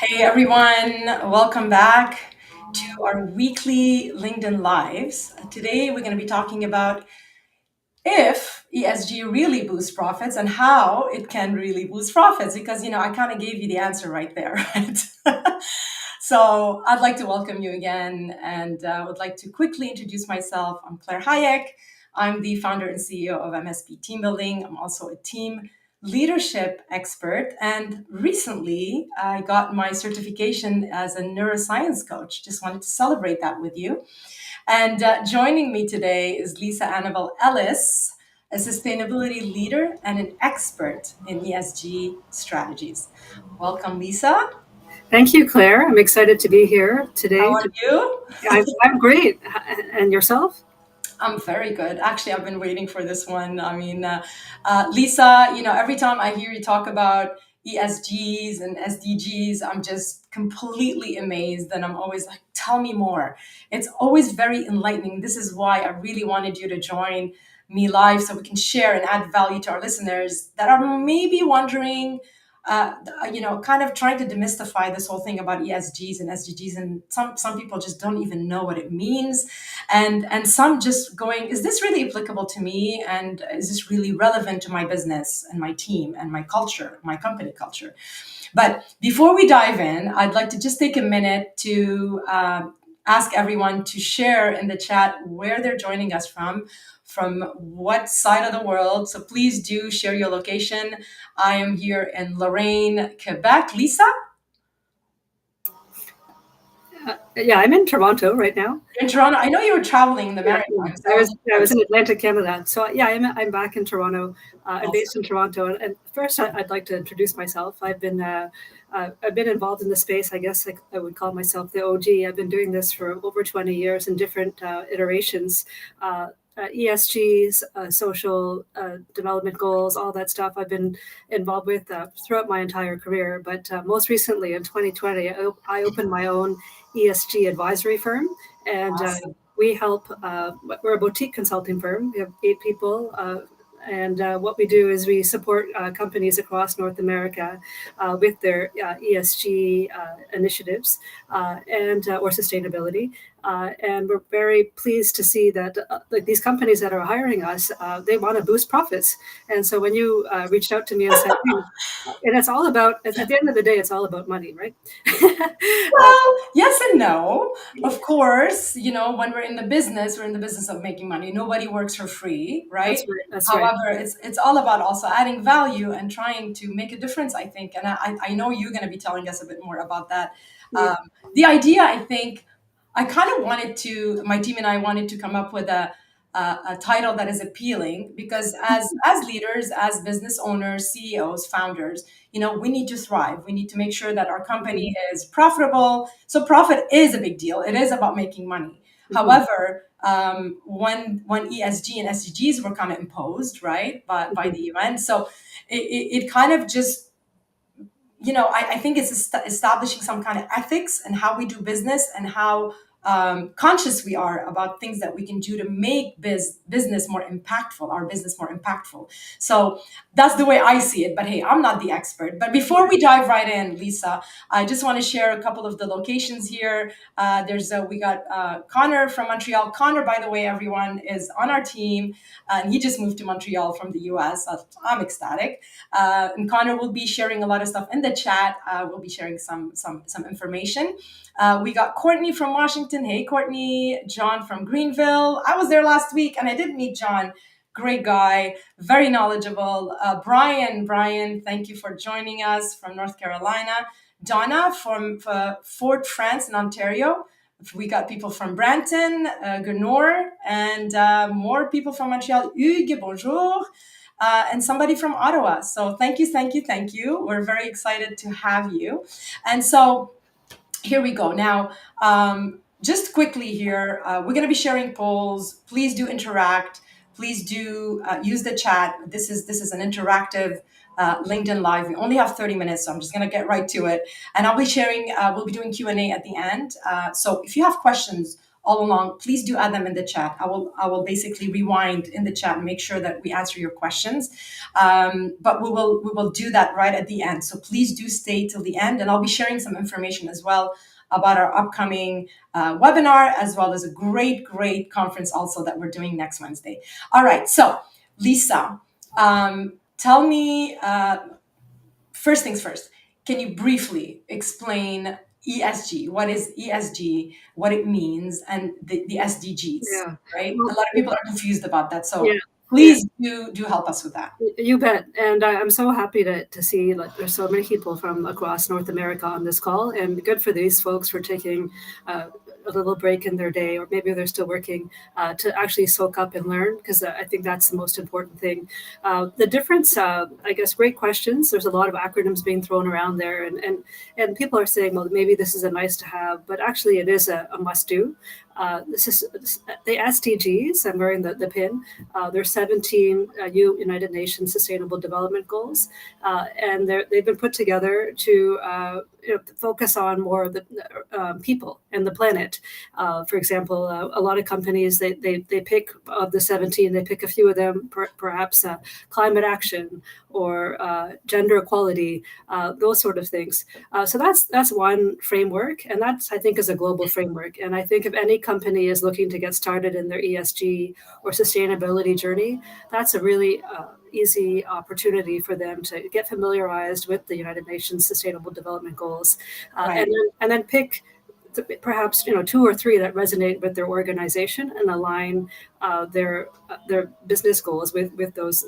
Hey everyone, welcome back to our weekly LinkedIn Lives. Today we're going to be talking about if ESG really boosts profits and how it can really boost profits because I kind of gave you the answer right there, right? So I'd like to welcome you again and would like to quickly introduce myself. I'm Claire Hayek. I'm the founder and CEO of MSP Team Building. I'm also a team leadership expert. And recently, I got my certification as a neuroscience coach. Just wanted to celebrate that with you. And joining me today is Lisa Annabelle Ellis, a sustainability leader and an expert in ESG strategies. Welcome, Lisa. Thank you, Claire. I'm excited to be here How today. are you? I'm great. And yourself? I'm very good. Actually, I've been waiting for this one. Lisa, every time I hear you talk about ESGs and SDGs, I'm just completely amazed. And I'm always like, tell me more. It's always very enlightening. This is why I really wanted you to join me live so we can share and add value to our listeners that are maybe wondering kind of trying to demystify this whole thing about ESGs and SDGs, and some people just don't even know what it means, and some just going, is this really applicable to me, and is this really relevant to my business and my team and my culture, my company culture? But before we dive in, I'd like to just take a minute to ask everyone to share in the chat where they're joining us from what side of the world. So please do share your location. I am here in Lorraine, Quebec. Lisa, Yeah, I'm in Toronto right now. you're in Toronto. I know you were traveling in the Yeah, Maritimes. I I was was I was curious. in Atlantic Canada. So yeah, I'm back in Toronto. I'm Awesome. based in Toronto. And first, I'd like to introduce myself. I've been involved in the space. I guess I would call myself the OG. I've been doing this for over 20 years in different iterations. ESGs, social development goals, all that stuff I've been involved with throughout my entire career. But most recently in 2020, I opened my own ESG advisory firm, and Awesome. we help. We're a boutique consulting firm. We have 8 people. And what we do is we support companies across North America with their ESG initiatives and or sustainability. And we're very pleased to see that like these companies that are hiring us, they want to boost profits. And so when you reached out to me and said, hey, and it's all about at the end of the day, it's all about money, right? Well, yes and no. Of course, when we're in the business of making money. Nobody works for free, right? That's right. That's right. However, it's all about also adding value and trying to make a difference, I think. And I know you're going to be telling us a bit more about that. Yeah. Um, the idea, I think, I kind of wanted to, my team and I wanted to come up with a title that is appealing because as leaders, as business owners, CEOs, founders, we need to thrive. We need to make sure that our company is profitable. So profit is a big deal. It is about making money. Mhm. However, when ESG and SDGs were kind of imposed, right, by Mhm. the UN, so it kind of just, I think it's establishing some kind of ethics and how we do business and how conscious we are about things that we can do to make business more impactful, our business more impactful. So that's the way I see it. But hey, I'm not the expert. But before we dive right in, Lisa, I just want to share a couple of the locations here. We got Connor from Montreal. Connor, by the way, everyone is on our team, and he just moved to Montreal from the US. I'm ecstatic. And Connor will be sharing a lot of stuff in the chat. We'll be sharing some information. We got Courtney from Washington. Hey, Courtney. John from Greenville. I was there last week, and I did meet John. Great guy, very knowledgeable. Brian, thank you for joining us from North Carolina. Donna from Fort France in Ontario. We got people from Brampton, Grenor, and more people from Montreal. Hugues, bonjour, and somebody from Ottawa. So thank you. We're very excited to have you. And so here we go. Now, just quickly here, we're going to be sharing polls. Please do interact. Please do use the chat. This is an interactive LinkedIn Live. We only have 30 minutes, so I'm just going to get right to it. And I'll be sharing. We'll be doing Q&A at the end. So if you have questions, all along, please do add them in the chat. I will basically rewind in the chat and make sure that we answer your questions. But we will do that right at the end. So please do stay till the end, and I'll be sharing some information as well about our upcoming webinar, as well as a great conference also that we're doing next Wednesday. All right, so Lisa, tell me, first things first, can you briefly explain ESG? What is ESG, what it means, and the SDGs, Yeah. right? A Well, lot of people are confused about that. yeah. So Yeah. please do help us with that. You bet. And I'm so happy to see like there's so many people from across North America on this call, and good for these folks for taking a little break in their day, or maybe they're still working to actually soak up and learn, because I think that's the most important thing. The difference, I guess, great questions. There's a lot of acronyms being thrown around there, and people are saying, well, maybe this is a nice to have, but actually it is a must do. This is the SDGs. I'm wearing the pin. There's 17 United Nations Sustainable Development Goals, and they've been put together to focus on more of the people and the planet. For example, a lot of companies they pick of the 17, they pick a few of them, perhaps climate action or gender equality, those sort of things. So that's one framework, and that's, I think, is a global framework. And I think if any company is looking to get started in their ESG or sustainability journey, that's a really easy opportunity for them to get familiarized with the United Nations Sustainable Development Goals, Right, and then pick perhaps two or three that resonate with their organization and align their business goals with those.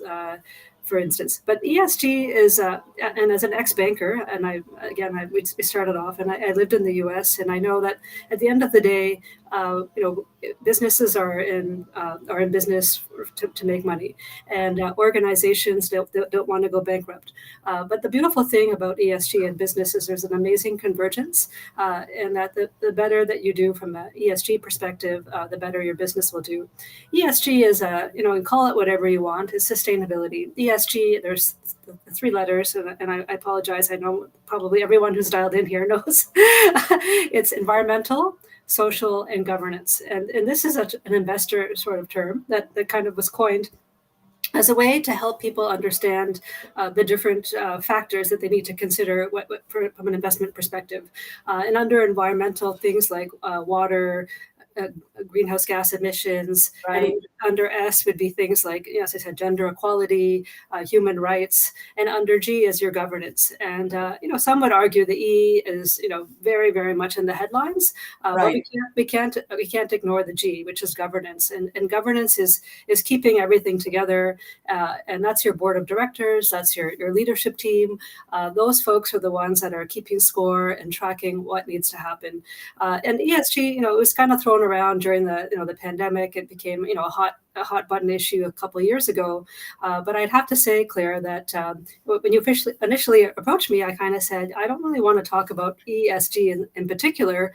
For instance, but ESG is, and as an ex-banker, and we started off, and I lived in the U.S., and I know that at the end of the day, businesses are in business to make money, and organizations don't want to go bankrupt. But the beautiful thing about ESG and business is there's an amazing convergence, and that the better that you do from an ESG perspective, the better your business will do. ESG is and call it whatever you want, is sustainability. ESG, there's the three letters, and I apologize. I know probably everyone who's dialed in here knows. It's environmental, social, and governance. And this is an investor sort of term that kind of was coined as a way to help people understand the different factors that they need to consider from an investment perspective. And under environmental, things like water, uh, greenhouse gas emissions, and right, under S would be things like, as I said, gender equality, human rights, and under G is your governance. And some would argue the E is very very much in the headlines, but right, we can't ignore the G, which is governance. And governance is keeping everything together, and that's your board of directors, that's your leadership team. Those folks are the ones that are keeping score and tracking what needs to happen. And ESG, it was kind of thrown around during the pandemic. It became a hot button issue a couple of years ago. But I'd have to say, Claire, that when you initially approached me, I kind of said I don't really want to talk about ESG in particular,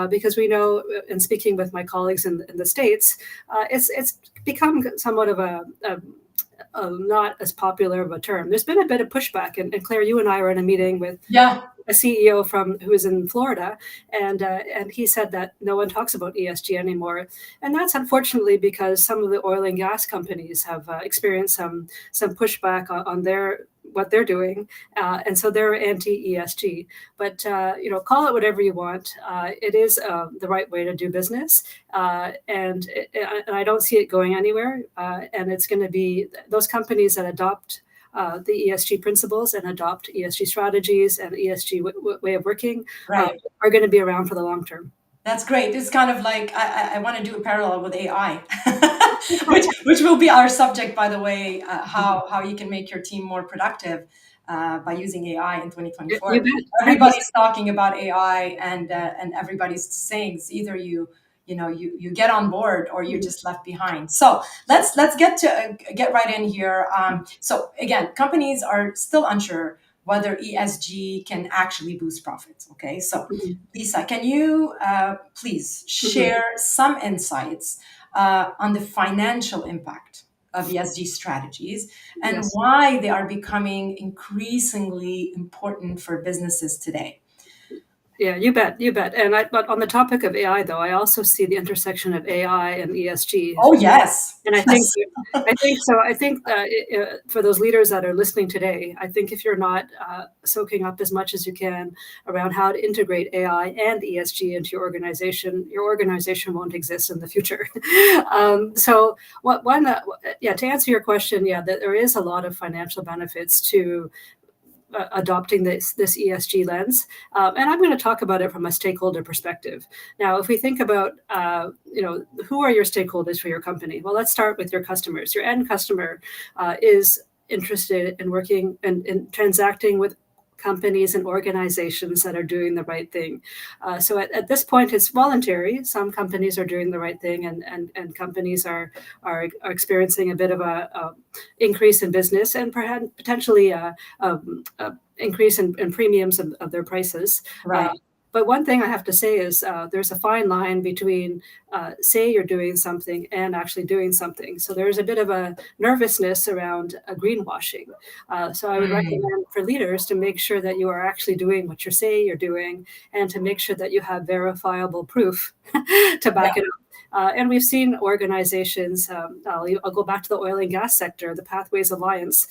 because we know, in speaking with my colleagues in the States, it's become somewhat of a not as popular of a term. There's been a bit of pushback, and Claire, you and I were in a meeting with yeah, a CEO who is in Florida, and he said that no one talks about ESG anymore, and that's unfortunately because some of the oil and gas companies have experienced some pushback on their what they're doing, and so they're anti ESG. But call it whatever you want. It is the right way to do business, and I don't see it going anywhere. And it's going to be those companies that adopt the ESG principles and adopt ESG strategies and ESG way of working right. are going to be around for the long term. That's great. It's kind of like I want to do a parallel with AI, which will be our subject, by the way. How you can make your team more productive by using AI in You 2024. bet. 100%. Everybody's talking about AI, and everybody's saying it's either you get on board or you're just left behind. So let's get right in here. So again, companies are still unsure whether ESG can actually boost profits. Okay, so Mhm. Lisa, can you please Mhm. share some insights on the financial impact of ESG strategies and Yes. why they are becoming increasingly important for businesses today? Yeah, you bet, you bet. But on the topic of AI, though, I also see the intersection of AI and ESG. Oh yes, And I think, yes, I think so. I think for those leaders that are listening today, I think if you're not soaking up as much as you can around how to integrate AI and ESG into your organization won't exist in the future. So, what one, yeah, to answer your question, yeah, there is a lot of financial benefits to adopting this ESG lens, and I'm going to talk about it from a stakeholder perspective. Now, if we think about who are your stakeholders for your company? Well, let's start with your customers. Your end customer is interested in working and in transacting with companies and organizations that are doing the right thing. So at this point, it's voluntary. Some companies are doing the right thing, and companies are experiencing a bit of a increase in business and perhaps potentially increase in premiums of their prices. right, But one thing I have to say is there's a fine line between say you're doing something and actually doing something. So there's a bit of a nervousness around greenwashing. So I would mm, recommend for leaders to make sure that you are actually doing what you say you're doing, and to make sure that you have verifiable proof to yeah, back it up. And we've seen organizations, I'll go back to the oil and gas sector, the Pathways Alliance.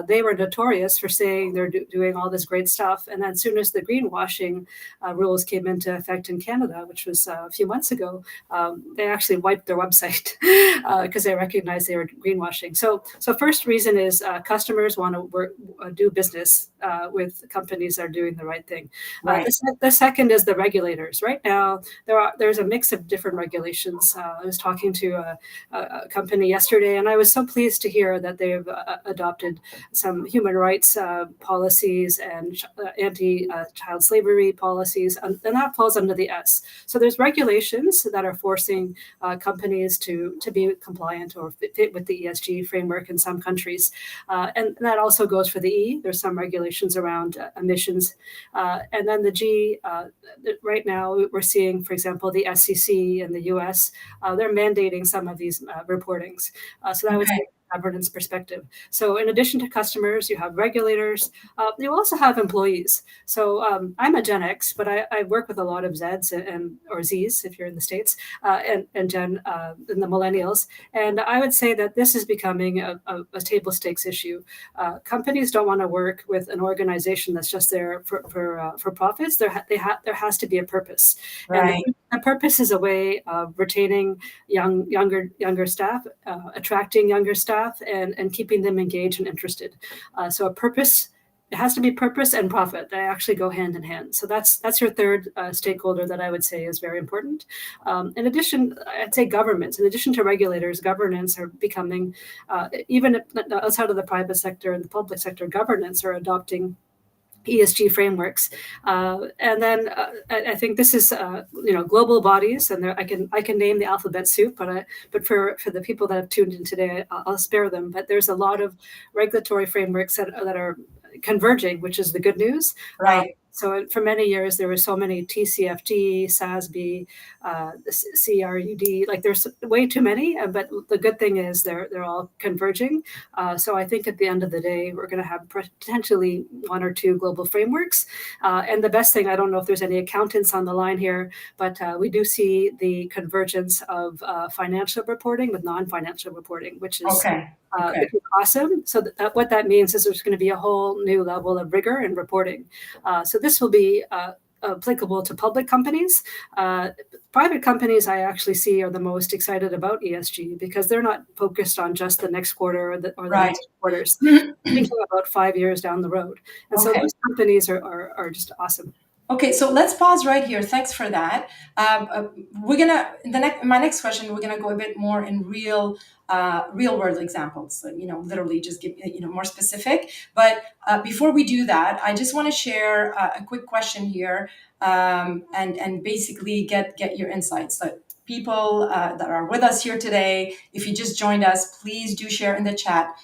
They were notorious for saying they're doing all this great stuff. And then as soon as the greenwashing rules came into effect in Canada, which was a few months ago, they actually wiped their website because they recognized they were greenwashing. So first reason is customers want to do business with companies that are doing the right thing. right, The second is the regulators. Right now, there's a mix of different regulations. I was talking to a company yesterday, and I was so pleased to hear that they've adopted some human rights policies and anti-child slavery policies, and that falls under the S. So there's regulations that are forcing companies to be compliant or fit with the ESG framework in some countries, and that also goes for the E. There's some regulations around emissions, and then the G. Right now, we're seeing, for example, the SEC in the U.S. They're mandating some of these reportings. So that would say okay, governance perspective. So in addition to customers, you have regulators. You also have employees. So I'm a Gen X, but I work with a lot of Zs and or Zs if you're in the States, and and the millennials. And I would say that this is becoming a table stakes issue. Companies don't want to work with an organization that's just there for profits. There has to be a purpose, and right, the purpose is a way of retaining younger staff, attracting younger staff, and keeping them engaged and interested. So a purpose. It has to be purpose and profit. They actually go hand in hand. So that's your third stakeholder that I would say is very important. In addition, I'd say governments. In addition to regulators, governance are becoming even outside of the private sector and the public sector. Governments are adopting ESG frameworks, and then I think this is global bodies, and I can name the alphabet soup, but for the people that have tuned in today, I'll spare them. But there's a lot of regulatory frameworks that are converging, which is the good news. right, So for many years there were so many TCFD, SASB, CRUD. Like there's way too many, but the good thing is they're all converging. So I think at the end of the day, we're going to have potentially one or two global frameworks. And the best thing, I don't know if there's any accountants on the line here, but we do see the convergence of financial reporting with non-financial reporting, okay, okay, which is awesome. So what that means is there's going to be a whole new level of rigor in reporting. So this will be applicable to public companies. Private companies, I actually see, are the most excited about ESG because they're not focused on just the next quarter or the right. next quarters, thinking about 5 years down the road. And so Okay. those companies are just awesome. Okay, so let's pause right here. Thanks for that. We're gonna my next question. We're gonna go a bit more in real world examples. So, literally just give more specific. But before we do that, I just want to share a quick question here, and basically get your insights. So people that are with us here today, if you just joined us, please do share in the chat.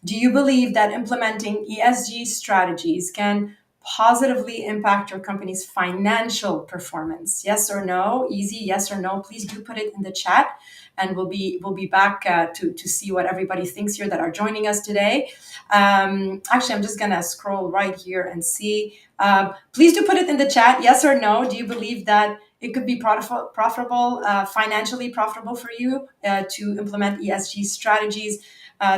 Do you believe that implementing ESG strategies can positively impact your company's financial performance? Yes or no? Easy, yes or no. Please do put it in the chat, and we'll be back to see what everybody thinks here that are joining us today. Actually, I'm just gonna scroll right here and see. Please do put it in the chat. Yes or no? Do you believe that it could be profitable, financially profitable for you to implement ESG strategies?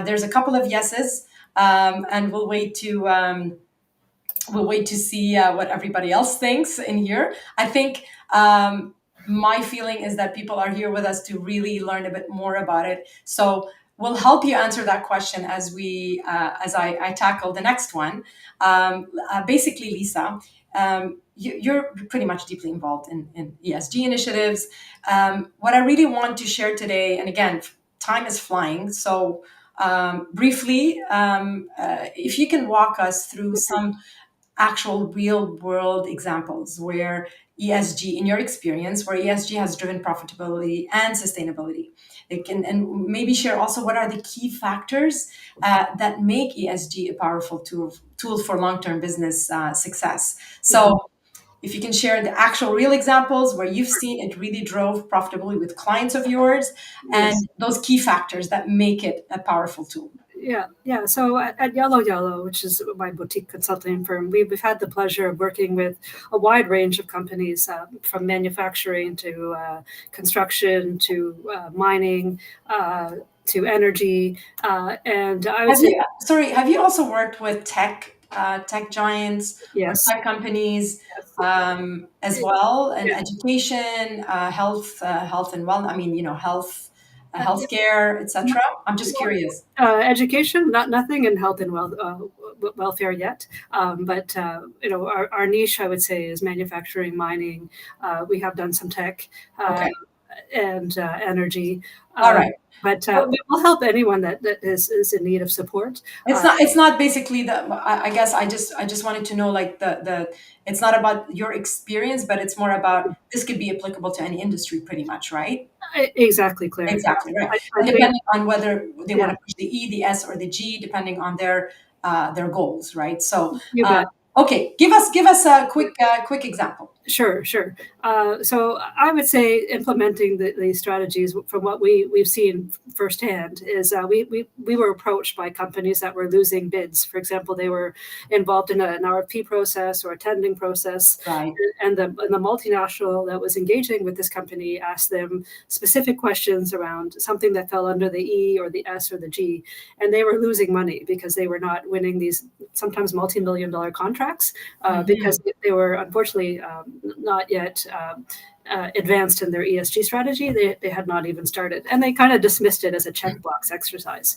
There's a couple of yeses, and we'll wait to see what everybody else thinks in here. I think my feeling is that people are here with us to really learn a bit more about it. So we'll help you answer that question as I tackle the next one. Basically, Lisa, you're pretty much deeply involved in ESG initiatives. What I really want to share today, and again, time is flying, so briefly, if you can walk us through some actual real world examples where ESG, in your experience, where ESG has driven profitability and sustainability. It can, and maybe share also what are the key factors that make ESG a powerful tool for long-term business success. Mhm. So if you can share the actual real examples where you've seen it really drove profitability with clients of yours Yes. and those key factors that make it a powerful tool. Yeah, yeah. So at Yellow Yellow, which is my boutique consulting firm, we've had the pleasure of working with a wide range of companies, from manufacturing to construction to mining to energy, and I would Have say you, sorry, have you also worked with tech giants or yes, tech companies yes, as well, and yeah. education, health and well, I mean, health, Yeah. healthcare, etc. I'm just curious. Education, nothing in health and welfare yet, but our niche, I would say, is manufacturing, mining. We have done some tech Okay, and energy, all uh, right. but So we will help anyone that is in need of support. it's not basically the. I guess I just wanted to know like the. It's not about your experience, but it's more about this could be applicable to any industry, pretty much, right? Exactly, Claire. Exactly right. I And think, depending on whether they want yeah, to push the E, the S, or the G, depending on their goals, right? So, you uh, bet. okay, give us a quick example. Sure, sure. So I would say implementing these strategies from what we've seen firsthand is we were approached by companies that were losing bids. For example, they were involved in an RFP process or a tendering process, Right, and the multinational that was engaging with this company asked them specific questions around something that fell under the E or the S or the G, and they were losing money because they were not winning these sometimes multi-million-dollar contracts because hmm, they were unfortunately not yet advanced in their ESG strategy. They had not even started, and they kind of dismissed it as a checkbox exercise.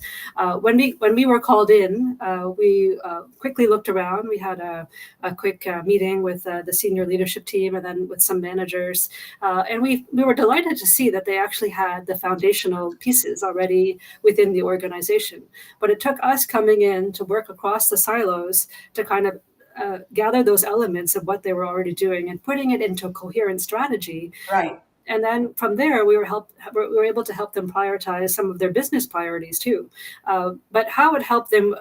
When we were called in, we quickly looked around. We had a quick meeting with the senior leadership team, and then with some managers, and we were delighted to see that they actually had the foundational pieces already within the organization. But it took us coming in to work across the silos to kind of gather those elements of what they were already doing and putting it into a coherent strategy. right, And then from there, we were able to help them prioritize some of their business priorities too. But how it helped them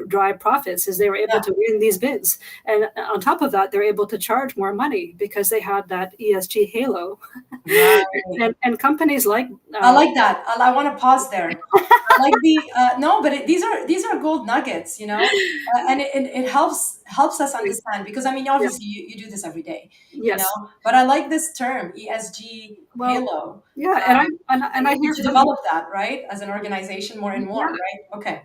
drive profits is they were able yeah, to win these bids, and on top of that, they're able to charge more money because they had that ESG halo. right. And companies like I uh, like that. I want to pause there. I like the no, but these are gold nuggets, and it helps us understand because I mean, yeah, obviously you do this every day, yes, but I like this term ESG well, halo. yeah, and And I you need hear to from develop that, right, as an organization more and more, yeah. right? Okay.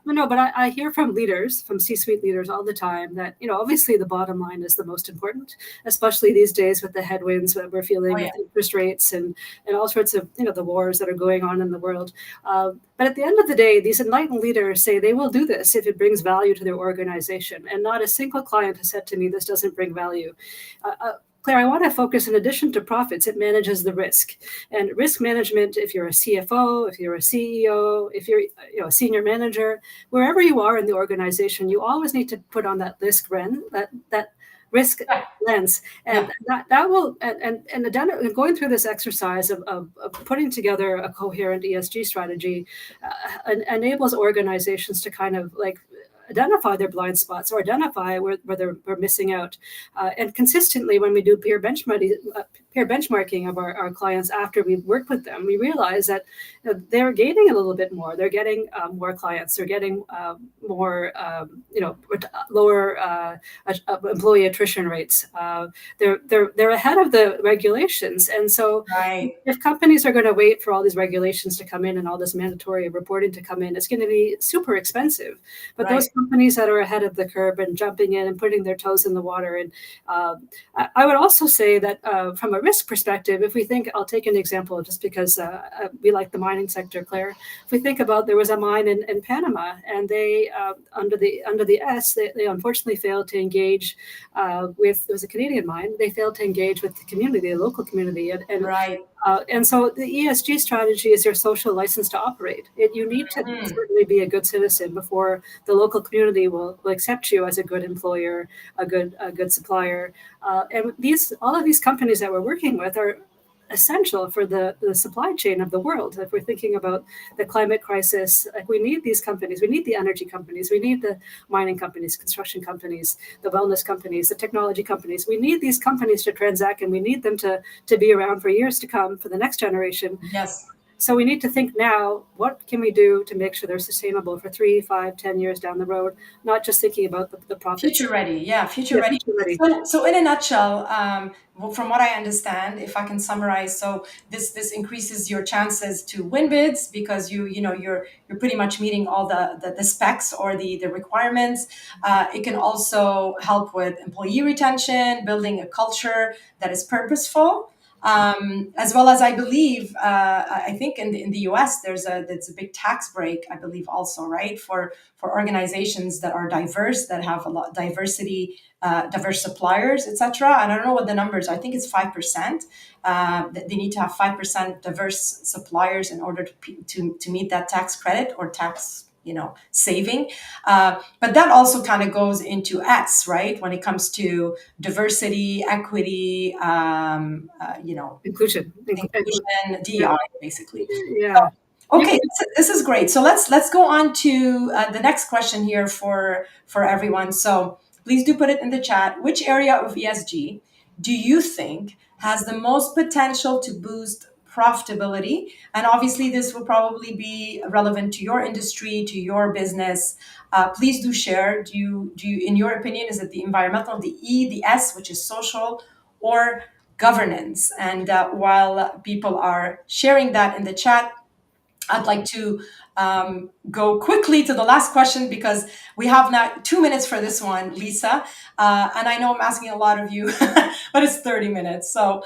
No, but I hear from leaders, from C-suite leaders all the time that, obviously the bottom line is the most important, especially these days with the headwinds that we're Oh feeling yeah. with interest rates and all sorts of, the wars that are going on in the world. But at the end of the day, these enlightened leaders say they will do this if it brings value to their organization. And not a single client has said to me, this doesn't bring value. Claire, I want to focus in addition to profits, it manages the risk. And risk management, if you're a CFO, if you're a CEO, if you're a senior manager, wherever you are in the organization, you always need to put on that that risk Yeah. lens, Yeah. and that will and going through this exercise of putting together a coherent ESG strategy enables organizations to kind of like identify their blind spots or identify where we're missing out. And consistently, when we do peer benchmarking of our clients after we've worked with them, we realize that they're gaining a little bit more. They're getting more clients. They're getting more, lower employee attrition rates. They're ahead of the regulations, and so Right. if companies are going to wait for all these regulations to come in and all this mandatory reporting to come in, it's going to be super expensive. But those Right. companies that are ahead of the curve and jumping in and putting their toes in the water, and I would also say that from a risk perspective, if we think, I'll take an example just because we like the mining sector, Claire. If we think about, there was a mine in Panama, and they under the S, they unfortunately failed to engage with. It was a Canadian mine. They failed to engage with the community, the local community, Right. and so the ESG strategy is your social license to operate. You need to Mm. certainly be a good citizen before the local community will accept you as a good employer, a good supplier. And all of these companies that we're working with are essential for the supply chain of the world. If we're thinking about the climate crisis, like, we need these companies. We need the energy companies. We need the mining companies, construction companies, the wellness companies, the technology companies. We need these companies to transact, and we need them to be around for years to come for the next generation. Yes. So we need to think now, what can we do to make sure they're sustainable for 3, 5, 10 years down the road, not just thinking about the profit. Future ready. Yeah, future Yeah, ready. future ready. So in a nutshell, well, from what I understand, if I can summarize, so this increases your chances to win bids because you're pretty much meeting all the specs or the requirements. It can also help with employee retention, building a culture that is purposeful. As well as I believe, I think in the U.S. there's a big tax break. I believe also, right, for organizations that are diverse, that have a lot diversity, diverse suppliers, etc. And I don't know what the numbers. I think it's 5%. They need to have 5% diverse suppliers in order to meet that tax credit or tax saving. But that also kind of goes into S, right? When it comes to diversity, equity, Inclusion. inclusion, Yeah. DEI, basically. Yeah. You Okay, this is great. So let's go on to the next question here for everyone. So please do put it in the chat. Which area of ESG do you think has the most potential to boost profitability? And obviously, this will probably be relevant to your industry, to your business. Please do share. In your opinion, is it the environmental, the E, the S, which is social, or governance? And while people are sharing that in the chat, I'd like to go quickly to the last question because we have now 2 minutes for this one, Lisa. And I know I'm asking a lot of you, but it's 30 minutes. So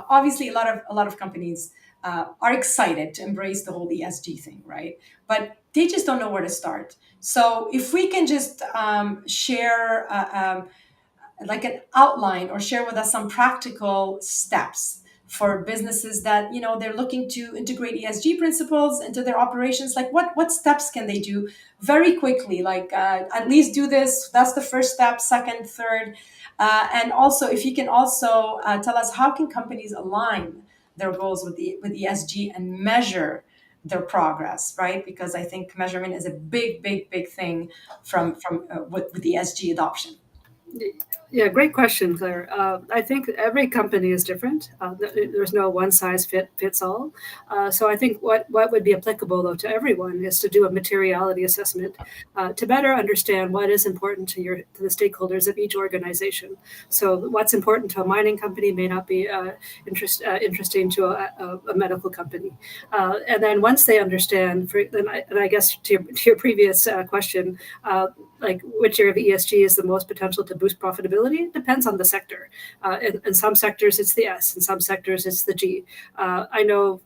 obviously, a lot of companies are excited to embrace the whole ESG thing, right? But they just don't know where to start. So if we can just share like an outline or share with us some practical steps for businesses that they're looking to integrate ESG principles into their operations, like what steps can they do very quickly, like at least do this, that's the first step, second, third, and also if you can also tell us how can companies align their goals with ESG and measure their progress, right? Because I think measurement is a big thing with ESG adoption. Yeah, great question, Claire. I think every company is different. There's no one size fits all. So I think what would be applicable, though, to everyone is to do a materiality assessment to better understand what is important to the stakeholders of each organization. So what's important to a mining company may not be interesting to a medical company. And then once they understand, and I guess to your previous question, like which area of ESG is the most potential to boost profitability depends on the sector. In some sectors, it's the S. In some sectors, it's the G. I know,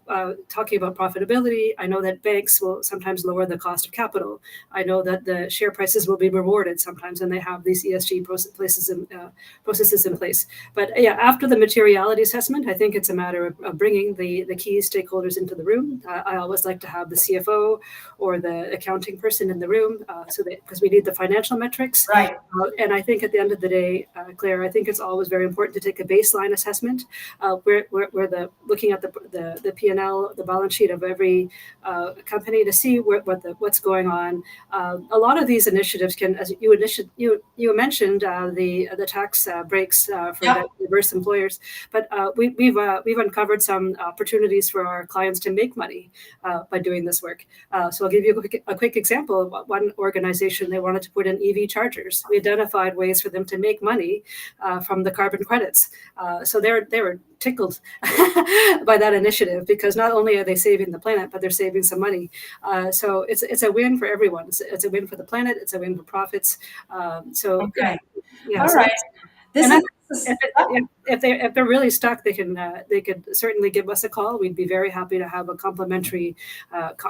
talking about profitability, I know that banks will sometimes lower the cost of capital. I know that the share prices will be rewarded sometimes, and they have these ESG processes in place. But yeah, after the materiality assessment, I think it's a matter of bringing the key stakeholders into the room. I always like to have the CFO or the accounting person in the room, because we need the financial metrics. Right. And I think at the end of the day, say, Claire, I think it's always very important to take a baseline assessment, where the looking at the P&L, the balance sheet of every company to see what's going on. A lot of these initiatives can, as you mentioned, the tax breaks for Yep. diverse employers, but we've uncovered some opportunities for our clients to make money by doing this work. So I'll give you a quick example. One organization, they wanted to put in EV chargers. We identified ways for them to make money from the carbon credits. So they were tickled by that initiative, because not only are they saving the planet, but they're saving some money. So it's a win for everyone. It's a win for the planet. It's a win for profits. So Okay. yeah. All So right. This and is, then if they're really stuck, they could certainly give us a call. We'd be very happy to have a complimentary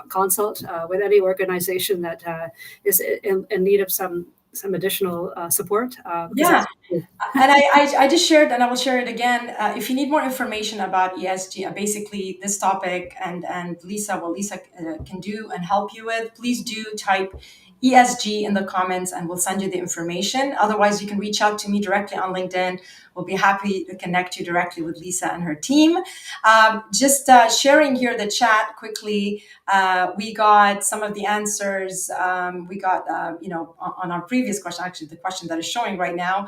consult with any organization that is in need of some additional support. Because yeah. that's And I just shared, and I will share it again. If you need more information about ESG, basically this topic, and Lisa, what Lisa can do and help you with, please do type ESG in the comments and we'll send you the information. Otherwise, you can reach out to me directly on LinkedIn. We'll be happy to connect you directly with Lisa and her team. Just sharing here the chat quickly. We got some of the answers. We got, on our previous question, actually, the question that is showing right now.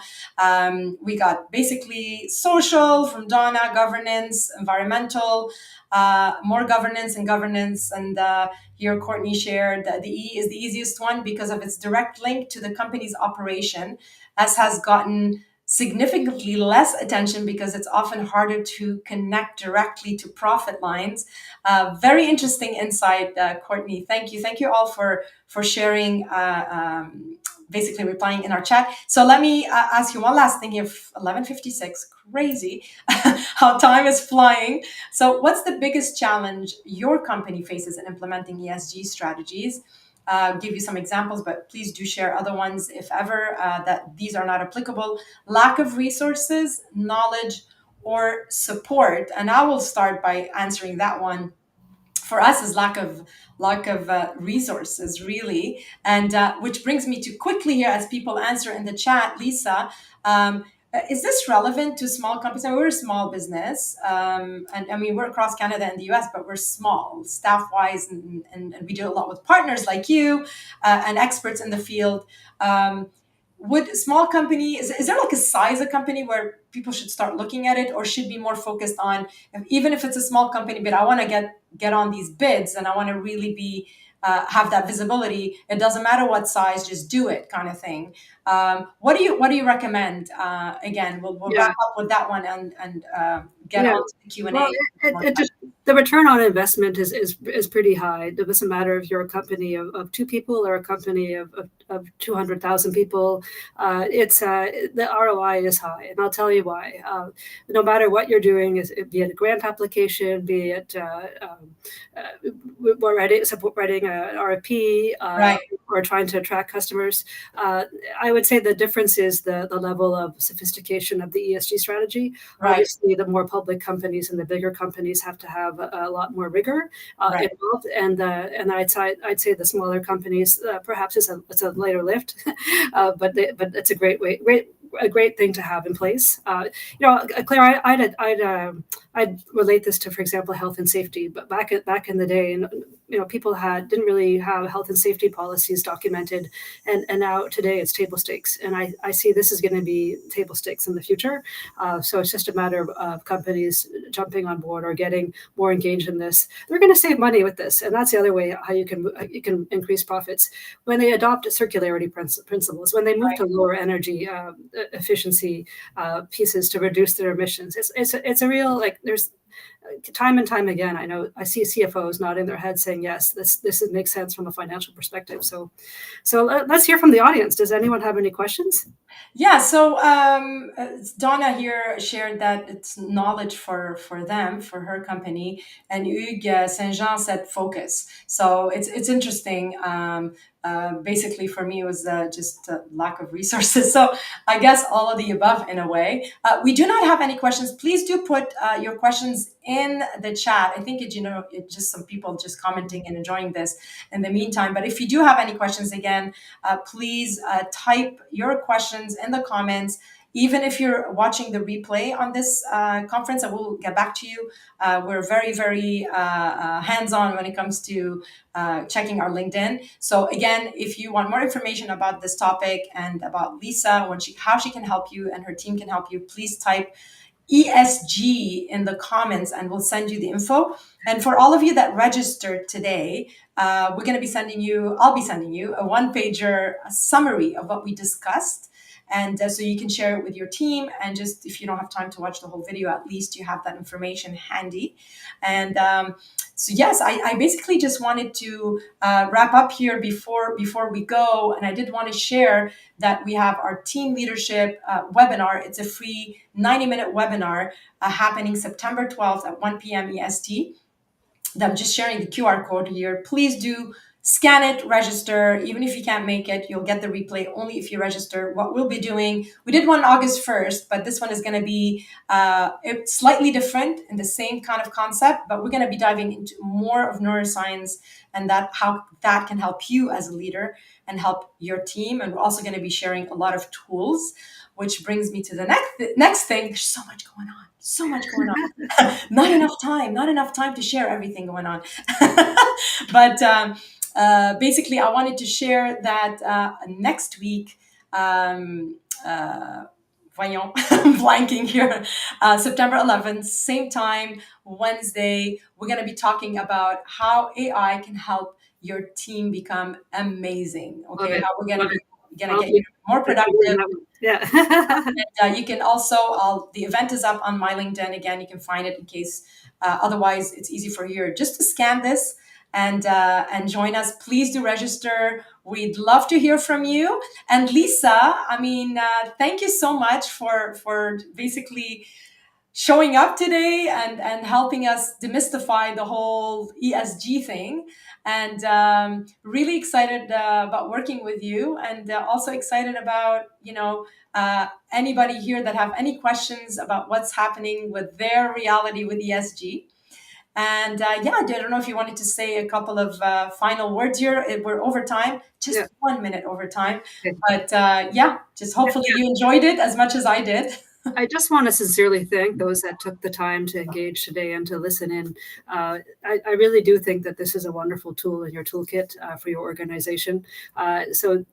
We got basically social from Donna, governance, environmental, more governance and governance. And here Courtney shared that the E is the easiest one because of its direct link to the company's operation, as has gotten significantly less attention because it's often harder to connect directly to profit lines. Very interesting insight, Courtney. Thank you. Thank you all for sharing. Basically replying in our chat. So let me ask you one last thing. If 11:56, crazy how time is flying. So what's the biggest challenge your company faces in implementing ESG strategies? Give you some examples, but please do share other ones if ever that these are not applicable. Lack of resources, knowledge, or support. And I will start by answering that one. For us is lack of resources, really. And which brings me to quickly here, as people answer in the chat, Lisa, is this relevant to small companies? I mean, we're a small business, and I mean, we're across Canada and the US, but we're small staff wise, and we do a lot with partners like you and experts in the field. Would small company, is there like a size of company where people should start looking at it, or should be more focused on, even if it's a small company, but I want to get on these bids and I want to really be have that visibility. It doesn't matter what size, just do it, kind of thing. What do you recommend? Again, we'll yeah. wrap up with that one and get Yeah. on to the Q and Well, A. the return on investment is pretty high. It doesn't matter if you're a company of two people or a company of 200,000 people. It's the ROI is high, and I'll tell you why. No matter what you're doing, be it a grant application, be it writing an RFP, Right, or trying to attract customers. I would say the difference is the level of sophistication of the ESG strategy. right, Obviously, the more public companies and the bigger companies have to have a lot more rigor right. involved, and I'd say the smaller companies perhaps it's a lighter lift, but it's a great thing to have in place. Claire, I'd relate this to, for example, health and safety. But back in the day, and people didn't really have health and safety policies documented, and now today it's table stakes. And I see this is going to be table stakes in the future. So it's just a matter of companies jumping on board or getting more engaged in this. They're going to save money with this, and that's the other way how you can increase profits when they adopt circularity principles. When they move to lower energy efficiency pieces to reduce their emissions, it's a real, like, there's time and time again, I see CFOs nodding their heads saying yes, this makes sense from a financial perspective. So let's hear from the audience. Does anyone have any questions? Yeah, so Donna here shared that it's knowledge for them, for her company, and Hugues Saint Jean said focus. So it's interesting. Basically, for me, it was just lack of resources. So I guess all of the above in a way. We do not have any questions. Please do put your questions in the chat. I think it's just some people just commenting and enjoying this in the meantime. But if you do have any questions, again, please type your questions in the comments. Even if you're watching the replay on this conference, I will get back to you. We're very, very hands-on when it comes to checking our LinkedIn. So again, if you want more information about this topic and about Lisa, how she can help you and her team can help you, please type ESG in the comments and we'll send you the info. And for all of you that registered today, I'll be sending you a one pager summary of what we discussed. And so you can share it with your team. And just if you don't have time to watch the whole video, at least you have that information handy. And so yes, I basically just wanted to wrap up here before we go. And I did want to share that we have our team leadership webinar. It's a free 90-minute webinar happening September 12th at 1 p.m. EST. I'm just sharing the QR code here. Please do scan it, register. Even if you can't make it, you'll get the replay only if you register. What we'll be doing, we did one August 1st, but this one is going to be slightly different in the same kind of concept, but we're going to be diving into more of neuroscience and how that can help you as a leader and help your team. And we're also going to be sharing a lot of tools, which brings me to the next thing. There's so much going on. So much going on. Not enough time to share everything going on. But basically, I wanted to share that next week, voyons, I'm blanking here, September 11th, same time, Wednesday, we're going to be talking about how AI can help your team become amazing. Love Okay, it. how we're going Love to it. get you more productive. Yeah. And you can also, the event is up on my LinkedIn. Again, you can find it in case, otherwise it's easy for you just to scan this and join us. Please do register. We'd love to hear from you. And Lisa, I mean, thank you so much for basically showing up today and helping us demystify the whole ESG thing. And really excited about working with you, and also excited about, anybody here that have any questions about what's happening with their reality with ESG. And yeah, I don't know if you wanted to say a couple of final words here. We're over time, just Yeah. 1 minute over time. Okay. But yeah, just hopefully you enjoyed it as much as I did. I just want to sincerely thank those that took the time to engage today and to listen in. I really do think that this is a wonderful tool in your toolkit for your organization. So,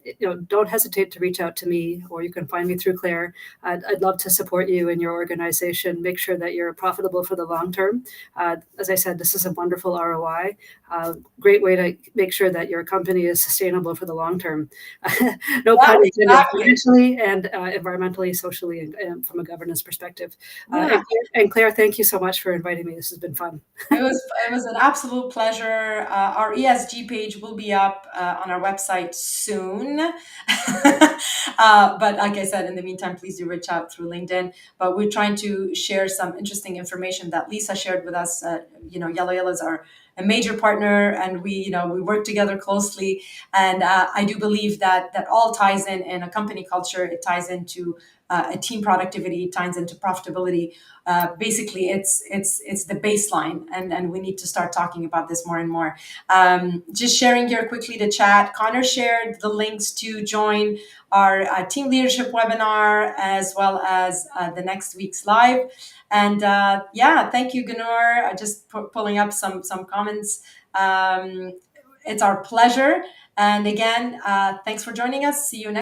don't hesitate to reach out to me, or you can find me through Claire. I'd love to support you in your organization. Make sure that you're profitable for the long term. As I said, this is a wonderful ROI. Great way to make sure that your company is sustainable for the long term. No Yeah, pun intended, exactly. financially and environmentally, socially, and from a governance perspective. Yeah. And Claire, thank you so much for inviting me. This has been fun. It was an absolute pleasure. Our ESG page will be up on our website soon. But like I said, in the meantime, please do reach out through LinkedIn. But we're trying to share some interesting information that Lisa shared with us. Yellow Yellow is a major partner, and we work together closely. And I do believe that all ties in a company culture. It ties into a team productivity, ties into profitability. Basically, it's the baseline, and we need to start talking about this more and more. Just sharing here quickly to chat. Connor shared the links to join our team leadership webinar as well as the next week's live. And yeah, thank you, Gunnar. Just pulling up some comments. It's our pleasure. And again, thanks for joining us. See you next.